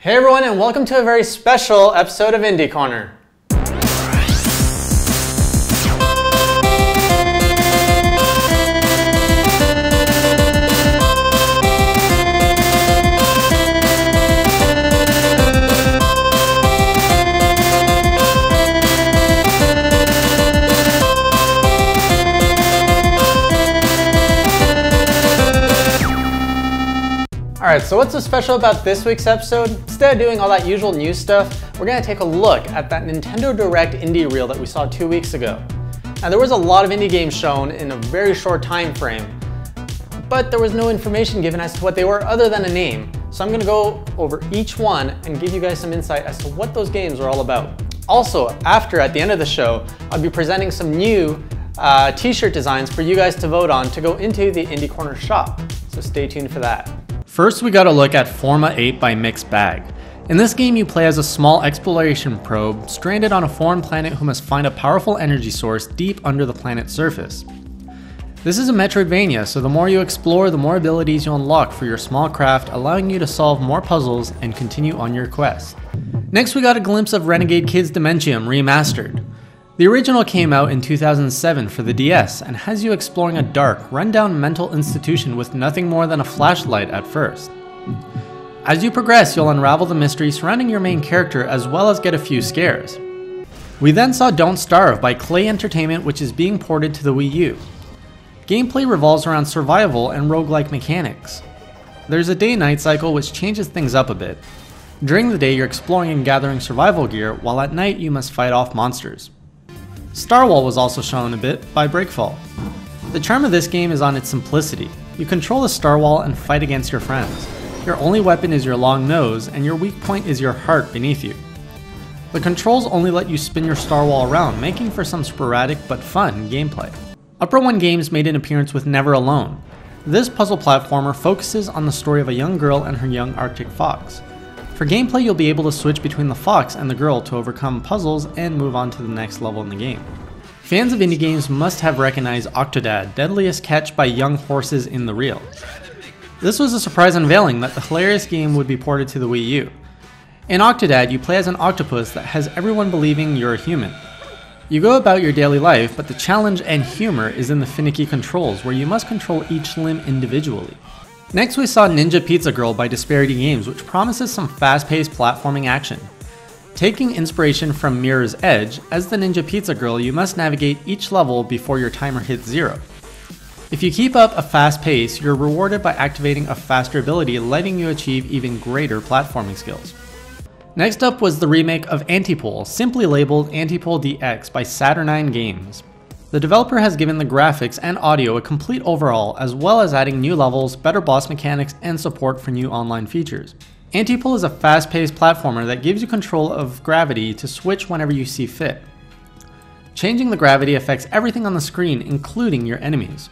Hey everyone, and welcome to a very special episode of Indie Corner. Alright, so what's so special about this week's episode? Instead of doing all that usual news stuff, we're going to take a look at that Nintendo Direct indie reel that we saw 2 weeks ago. Now there was a lot of indie games shown in a very short time frame, but there was no information given as to what they were other than a name. So I'm going to go over each one and give you guys some insight as to what those games are all about. Also, at the end of the show, I'll be presenting some new t-shirt designs for you guys to vote on to go into the Indie Corner shop. So stay tuned for that. First, we got to look at Forma 8 by Mixed Bag. In this game, you play as a small exploration probe stranded on a foreign planet who must find a powerful energy source deep under the planet's surface. This is a Metroidvania, so the more you explore, the more abilities you unlock for your small craft, allowing you to solve more puzzles and continue on your quest. Next, we got a glimpse of Renegade Kids Dementium Remastered. The original came out in 2007 for the DS and has you exploring a dark, run-down mental institution with nothing more than a flashlight at first. As you progress, you'll unravel the mystery surrounding your main character as well as get a few scares. We then saw Don't Starve by Clay Entertainment, which is being ported to the Wii U. Gameplay revolves around survival and roguelike mechanics. There's a day-night cycle which changes things up a bit. During the day, you're exploring and gathering survival gear, while at night you must fight off monsters. Starwall was also shown a bit by Breakfall. The charm of this game is on its simplicity. You control the Starwall and fight against your friends. Your only weapon is your long nose, and your weak point is your heart beneath you. The controls only let you spin your Starwall around, making for some sporadic but fun gameplay. Upper One Games made an appearance with Never Alone. This puzzle platformer focuses on the story of a young girl and her young Arctic fox. For gameplay, you'll be able to switch between the fox and the girl to overcome puzzles and move on to the next level in the game. Fans of indie games must have recognized Octodad, Deadliest Catch by Young Horses in the Reel. This was a surprise unveiling that the hilarious game would be ported to the Wii U. In Octodad, you play as an octopus that has everyone believing you're a human. You go about your daily life, but the challenge and humor is in the finicky controls, where you must control each limb individually. Next, we saw Ninja Pizza Girl by Disparity Games, which promises some fast-paced platforming action. Taking inspiration from Mirror's Edge, as the Ninja Pizza Girl, you must navigate each level before your timer hits 0. If you keep up a fast pace, you're rewarded by activating a faster ability, letting you achieve even greater platforming skills. Next up was the remake of Antipole, simply labeled Antipole DX by Saturnine Games. The developer has given the graphics and audio a complete overhaul, as well as adding new levels, better boss mechanics, and support for new online features. Antipole is a fast-paced platformer that gives you control of gravity to switch whenever you see fit. Changing the gravity affects everything on the screen, including your enemies.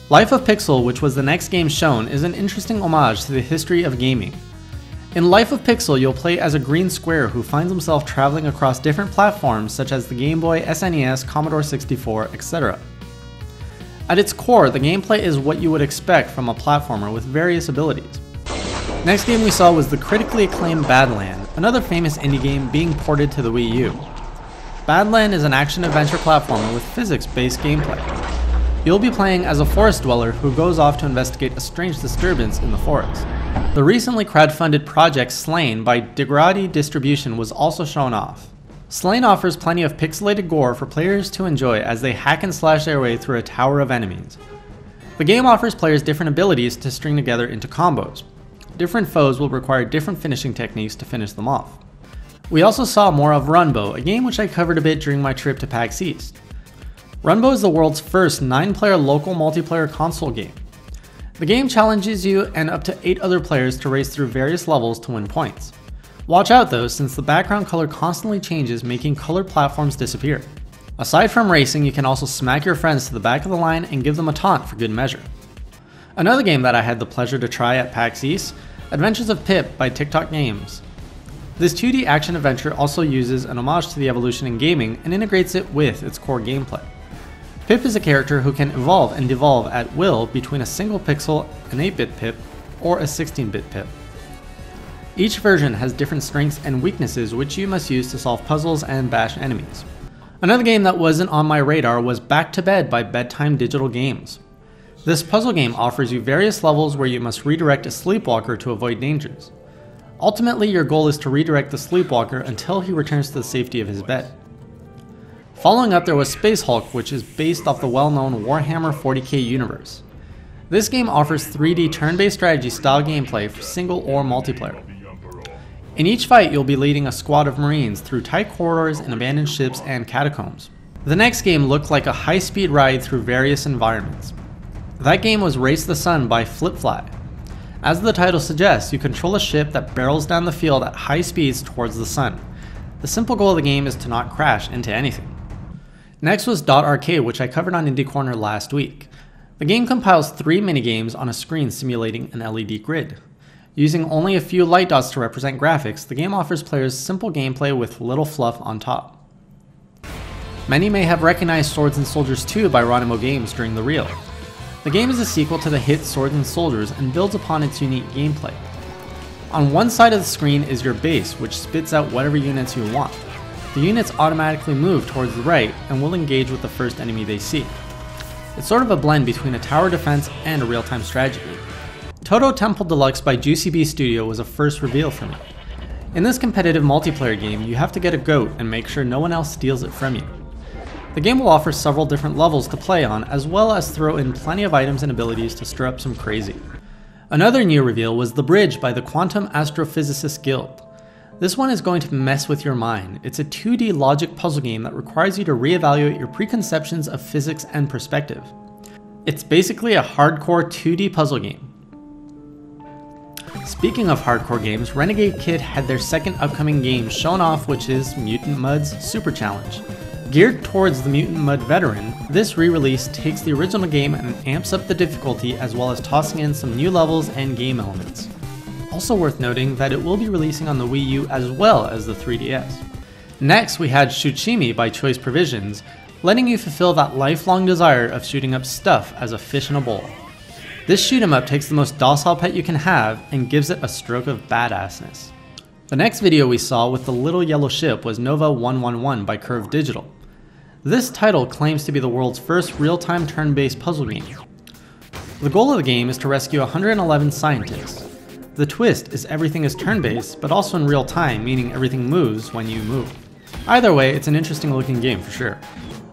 Life of Pixel, which was the next game shown, is an interesting homage to the history of gaming. In Life of Pixel, you'll play as a green square who finds himself traveling across different platforms such as the Game Boy, SNES, Commodore 64, etc. At its core, the gameplay is what you would expect from a platformer with various abilities. Next game we saw was the critically acclaimed Badland, another famous indie game being ported to the Wii U. Badland is an action-adventure platformer with physics-based gameplay. You'll be playing as a forest dweller who goes off to investigate a strange disturbance in the forest. The recently crowdfunded project Slain by Degradi Distribution was also shown off. Slain offers plenty of pixelated gore for players to enjoy as they hack and slash their way through a tower of enemies. The game offers players different abilities to string together into combos. Different foes will require different finishing techniques to finish them off. We also saw more of Runbow, a game which I covered a bit during my trip to PAX East. Runbow is the world's first 9-player local multiplayer console game. The game challenges you and up to 8 other players to race through various levels to win points. Watch out though, since the background color constantly changes, making colored platforms disappear. Aside from racing, you can also smack your friends to the back of the line and give them a taunt for good measure. Another game that I had the pleasure to try at PAX East, Adventures of Pip by TikTok Games. This 2D action adventure also uses an homage to the evolution in gaming and integrates it with its core gameplay. Pip is a character who can evolve and devolve at will between a single pixel, an 8-bit Pip, or a 16-bit Pip. Each version has different strengths and weaknesses which you must use to solve puzzles and bash enemies. Another game that wasn't on my radar was Back to Bed by Bedtime Digital Games. This puzzle game offers you various levels where you must redirect a sleepwalker to avoid dangers. Ultimately, your goal is to redirect the sleepwalker until he returns to the safety of his bed. Following up, there was Space Hulk, which is based off the well-known Warhammer 40k universe. This game offers 3D turn-based strategy style gameplay for single or multiplayer. In each fight, you'll be leading a squad of Marines through tight corridors and abandoned ships and catacombs. The next game looked like a high-speed ride through various environments. That game was Race the Sun by Flip-Fly. As the title suggests, you control a ship that barrels down the field at high speeds towards the sun. The simple goal of the game is to not crash into anything. Next was Dot Arcade, which I covered on Indie Corner last week. The game compiles 3 minigames on a screen simulating an LED grid. Using only a few light dots to represent graphics, the game offers players simple gameplay with little fluff on top. Many may have recognized Swords and Soldiers 2 by Ronimo Games during the reel. The game is a sequel to the hit Swords and Soldiers and builds upon its unique gameplay. On one side of the screen is your base, which spits out whatever units you want. The units automatically move towards the right and will engage with the first enemy they see. It's sort of a blend between a tower defense and a real-time strategy game. Toto Temple Deluxe by Juicy Bee Studio was a first reveal for me. In this competitive multiplayer game, you have to get a goat and make sure no one else steals it from you. The game will offer several different levels to play on, as well as throw in plenty of items and abilities to stir up some crazy. Another new reveal was The Bridge by the Quantum Astrophysicists Guild. This one is going to mess with your mind. It's a 2D logic puzzle game that requires you to reevaluate your preconceptions of physics and perspective. It's basically a hardcore 2D puzzle game. Speaking of hardcore games, Renegade Kid had their second upcoming game shown off, which is Mutant Mud's Super Challenge. Geared towards the Mutant Mud veteran, this re-release takes the original game and amps up the difficulty as well as tossing in some new levels and game elements. Also worth noting that it will be releasing on the Wii U as well as the 3DS. Next, we had Shuchimi by Choice Provisions, letting you fulfill that lifelong desire of shooting up stuff as a fish in a bowl. This shoot 'em up takes the most docile pet you can have and gives it a stroke of badassness. The next video we saw with the little yellow ship was Nova 111 by Curve Digital. This title claims to be the world's first real-time turn-based puzzle game. The goal of the game is to rescue 111 scientists. The twist is everything is turn-based, but also in real time, meaning everything moves when you move. Either way, it's an interesting looking game for sure.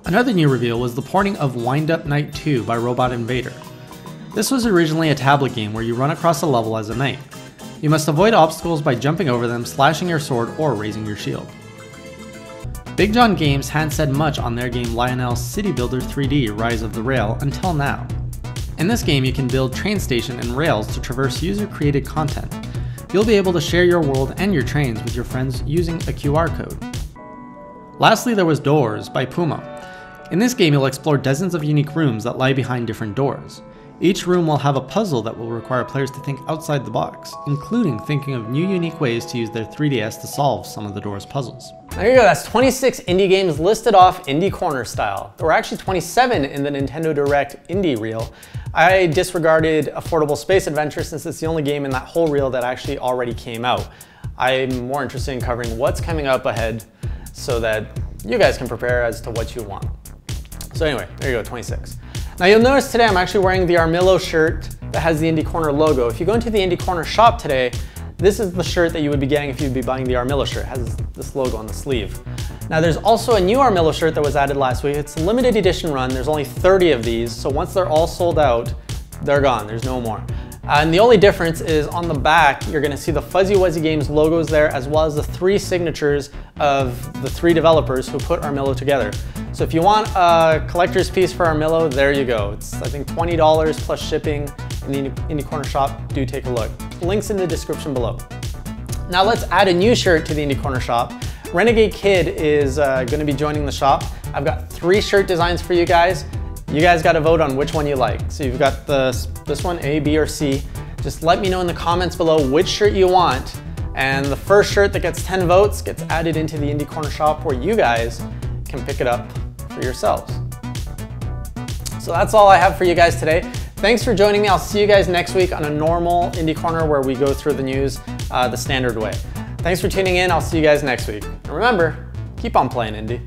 Another new reveal was the porting of Wind Up Night 2 by Robot Invader. This was originally a tablet game where you run across a level as a knight. You must avoid obstacles by jumping over them, slashing your sword, or raising your shield. Big John Games hadn't said much on their game Lionel City Builder 3D Rise of the Rail until now. In this game, you can build train station and rails to traverse user-created content. You'll be able to share your world and your trains with your friends using a QR code. Lastly, there was Doors by Puma. In this game, you'll explore dozens of unique rooms that lie behind different doors. Each room will have a puzzle that will require players to think outside the box, including thinking of new unique ways to use their 3DS to solve some of the door's puzzles. There you go, that's 26 indie games listed off Indie Corner style. There were actually 27 in the Nintendo Direct Indie reel. I disregarded Affordable Space Adventure since it's the only game in that whole reel that actually already came out. I'm more interested in covering what's coming up ahead so that you guys can prepare as to what you want. So anyway, there you go, 26. Now you'll notice today I'm actually wearing the Armillo shirt that has the Indie Corner logo. If you go into the Indie Corner shop today, this is the shirt that you would be getting if you'd be buying the Armillo shirt. It has this logo on the sleeve. Now there's also a new Armillo shirt that was added last week. It's a limited edition run. There's only 30 of these, so once they're all sold out, they're gone. There's no more. And the only difference is on the back, you're gonna see the Fuzzy Wuzzy Games logos there, as well as the 3 signatures of the 3 developers who put Armillo together. So if you want a collector's piece for Armillo, there you go. It's, I think, $20 plus shipping in the Indie Corner shop. Do take a look. Links in the description below. Now let's add a new shirt to the Indie Corner shop. Renegade Kid is gonna be joining the shop. I've got 3 shirt designs for you guys. You guys gotta vote on which one you like. So you've got this one, A, B, or C. Just let me know in the comments below which shirt you want. And the first shirt that gets 10 votes gets added into the Indie Corner shop where you guys can pick it up for yourselves. So that's all I have for you guys today. Thanks for joining me. I'll see you guys next week on a normal Indie Corner where we go through the news the standard way. Thanks for tuning in. I'll see you guys next week. And remember, keep on playing indie.